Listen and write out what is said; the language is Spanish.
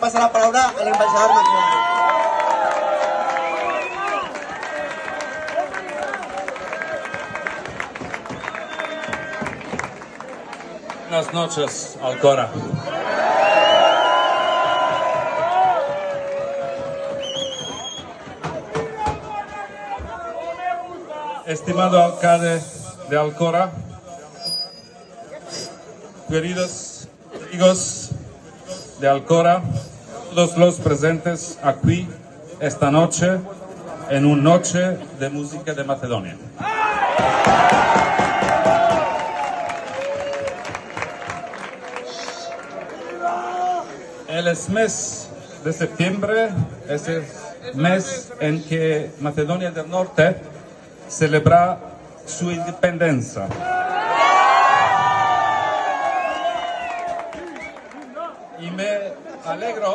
Pasa la palabra al embajador Macedonio. Buenas noches, Alcora. Estimado alcalde de Alcora, queridos amigos de Alcora, todos los presentes aquí esta noche en una noche de música de Macedonia. El mes de septiembre es el mes en que Macedonia del Norte celebra su independencia. Y me alegro